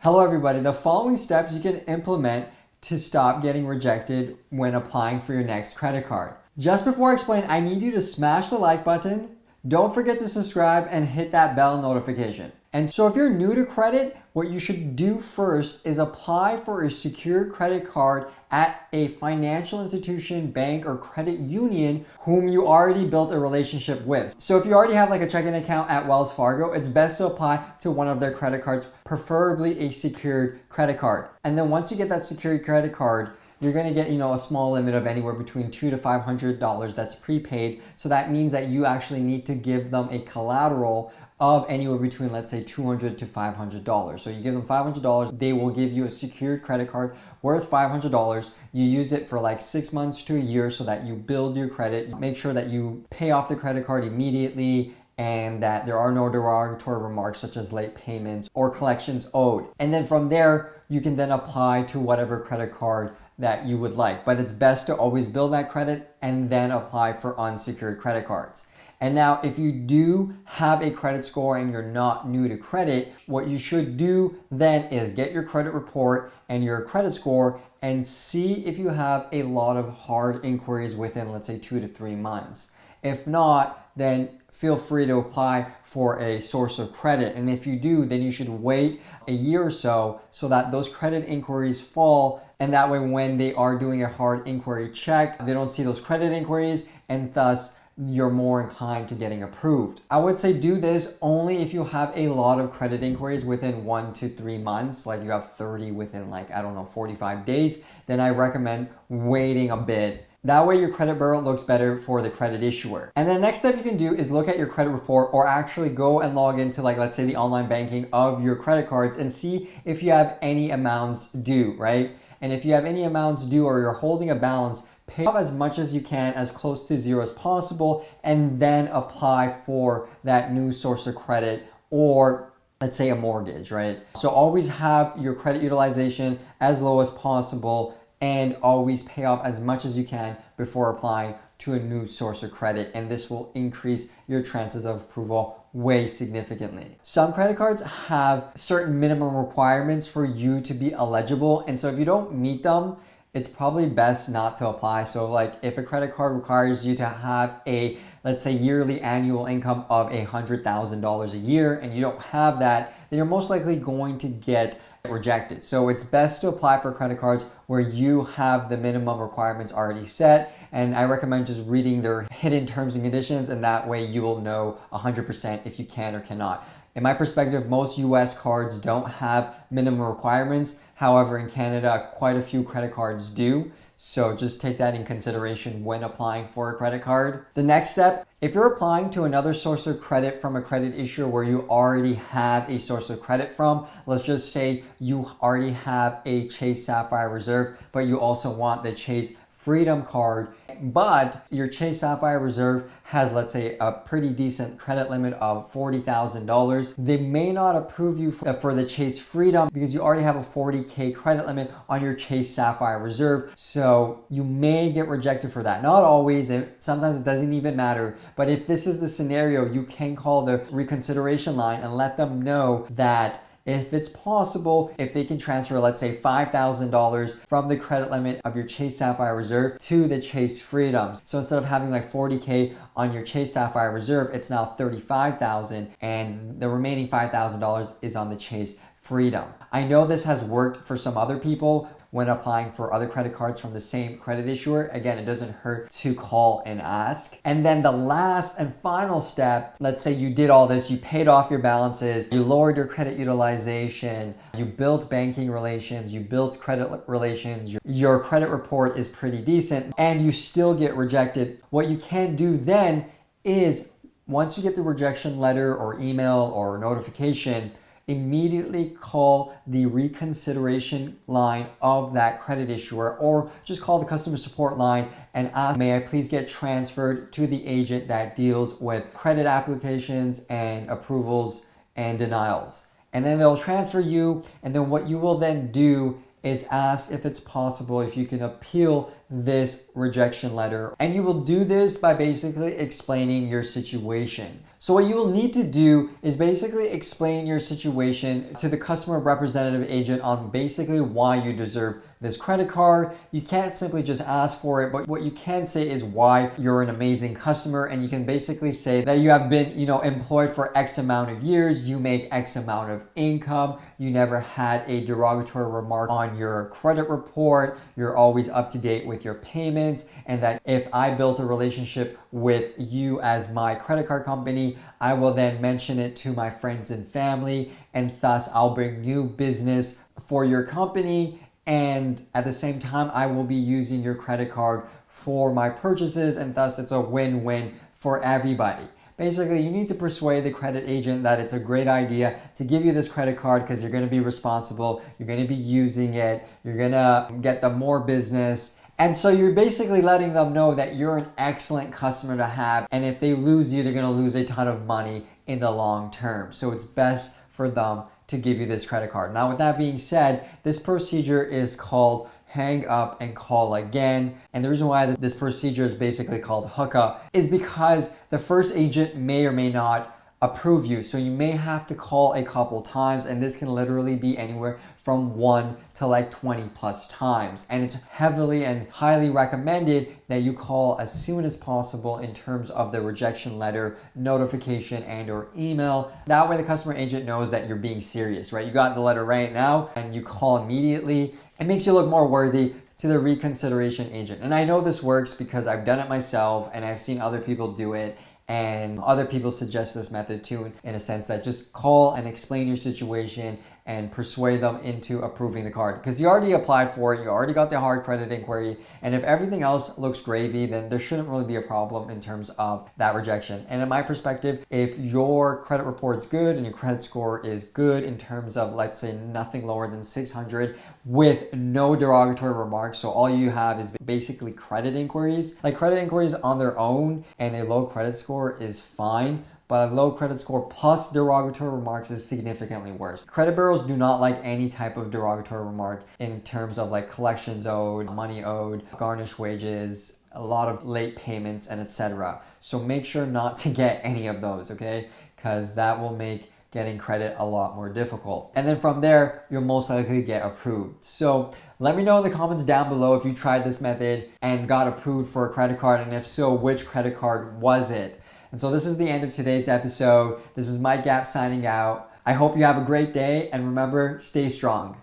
Hello everybody, the following steps you can implement to stop getting rejected when applying for your next credit card. Just before I explain, I need you to smash the like button, don't forget to subscribe, and hit that bell notification. And so if you're new to credit, what you should do first is apply for a secured credit card at a financial institution, bank, or credit union whom you already built a relationship with. So if you already have like a checking account at Wells Fargo, it's best to apply to one of their credit cards, preferably a secured credit card. And then once you get that secured credit card, you're going to get, a small limit of anywhere between $200 to $500 that's prepaid. So that means that you actually need to give them a collateral of anywhere between, let's say, $200 to $500. So you give them $500, they will give you a secured credit card worth $500. You use it for like 6 months to a year so that you build your credit. Make sure that you pay off the credit card immediately and that there are no derogatory remarks such as late payments or collections owed. And then from there, you can then apply to whatever credit card that you would like. But it's best to always build that credit and then apply for unsecured credit cards. And now if you do have a credit score and you're not new to credit, what you should do then is get your credit report and your credit score and see if you have a lot of hard inquiries within, let's say, 2 to 3 months. If not, then feel free to apply for a source of credit. And if you do, then you should wait a year or so that those credit inquiries fall. And that way, when they are doing a hard inquiry check, they don't see those credit inquiries, and thus you're more inclined to getting approved. I would say do this only if you have a lot of credit inquiries within 1 to 3 months, like you have 30 within 45 days, then I recommend waiting a bit. That way your credit bureau looks better for the credit issuer. And the next step you can do is look at your credit report, or actually go and log into let's say the online banking of your credit cards and see if you have any amounts due, right? And if you have any amounts due or you're holding a balance, pay off as much as you can, as close to zero as possible, and then apply for that new source of credit, or let's say a mortgage, right? So always have your credit utilization as low as possible and always pay off as much as you can before applying to a new source of credit. And this will increase your chances of approval way significantly. Some credit cards have certain minimum requirements for you to be eligible. And so if you don't meet them, it's probably best not to apply. So if a credit card requires you to have a, let's say, yearly annual income of $100,000 a year, and you don't have that, then you're most likely going to get rejected. So it's best to apply for credit cards where you have the minimum requirements already set. And I recommend just reading their hidden terms and conditions, and that way you will know 100% if you can or cannot. In my perspective, most US cards don't have minimum requirements. However, in Canada, quite a few credit cards do. So just take that in consideration when applying for a credit card. The next step, if you're applying to another source of credit from a credit issuer where you already have a source of credit from, let's just say you already have a Chase Sapphire Reserve, but you also want the Chase Freedom card, but your Chase Sapphire Reserve has, let's say, a pretty decent credit limit of $40,000. They may not approve you for the Chase Freedom because you already have a $40K credit limit on your Chase Sapphire Reserve. So you may get rejected for that. Not always, sometimes it doesn't even matter. But if this is the scenario, you can call the reconsideration line and let them know that if it's possible, if they can transfer, let's say, $5,000 from the credit limit of your Chase Sapphire Reserve to the Chase Freedom. So instead of having $40K on your Chase Sapphire Reserve, it's now $35,000, and the remaining $5,000 is on the Chase Freedom. I know this has worked for some other people when applying for other credit cards from the same credit issuer. Again, it doesn't hurt to call and ask. And then the last and final step, let's say you did all this, you paid off your balances, you lowered your credit utilization, you built banking relations, you built credit relations, your credit report is pretty decent, and you still get rejected. What you can do then is, once you get the rejection letter or email or notification, immediately call the reconsideration line of that credit issuer, or just call the customer support line and ask, may I please get transferred to the agent that deals with credit applications and approvals and denials. And then they'll transfer you, and then what you will then do is ask if it's possible if you can appeal this rejection letter. And you will do this by basically explaining your situation. So what you will need to do is basically explain your situation to the customer representative agent on basically why you deserve this credit card. You can't simply just ask for it, but what you can say is why you're an amazing customer, and you can basically say that you have been, employed for X amount of years, you make X amount of income, you never had a derogatory remark on your credit report, you're always up to date with your payments, and that if I built a relationship with you as my credit card company, I will then mention it to my friends and family, and thus I'll bring new business for your company. And at the same time, I will be using your credit card for my purchases, and thus it's a win-win for everybody. Basically, you need to persuade the credit agent that it's a great idea to give you this credit card because you're going to be responsible, you're going to be using it, you're going to get them more business. And so you're basically letting them know that you're an excellent customer to have, and if they lose you, they're going to lose a ton of money in the long term. So it's best for them to give you this credit card. Now, with that being said, this procedure is called hang up and call again. And the reason why this procedure is basically called hookup is because the first agent may or may not approve you. So you may have to call a couple times, and this can literally be anywhere from 1 to like 20 plus times. And it's heavily and highly recommended that you call as soon as possible in terms of the rejection letter notification and or email. That way the customer agent knows that you're being serious, right? You got the letter right now and you call immediately. It makes you look more worthy to the reconsideration agent. And I know this works because I've done it myself and I've seen other people do it. And other people suggest this method too, in a sense that just call and explain your situation and persuade them into approving the card. Because you already applied for it, you already got the hard credit inquiry, and if everything else looks gravy, then there shouldn't really be a problem in terms of that rejection. And in my perspective, if your credit report's good and your credit score is good in terms of, let's say, nothing lower than 600 with no derogatory remarks, so all you have is basically credit inquiries. Like credit inquiries on their own and a low credit score is fine, but a low credit score plus derogatory remarks is significantly worse. Credit bureaus do not like any type of derogatory remark in terms of like collections owed, money owed, garnished wages, a lot of late payments, and etc. So make sure not to get any of those, okay? Because that will make getting credit a lot more difficult. And then from there, you'll most likely get approved. So let me know in the comments down below if you tried this method and got approved for a credit card, and if so, which credit card was it? And so this is the end of today's episode. This is Mike Gap signing out. I hope you have a great day, and remember, stay strong.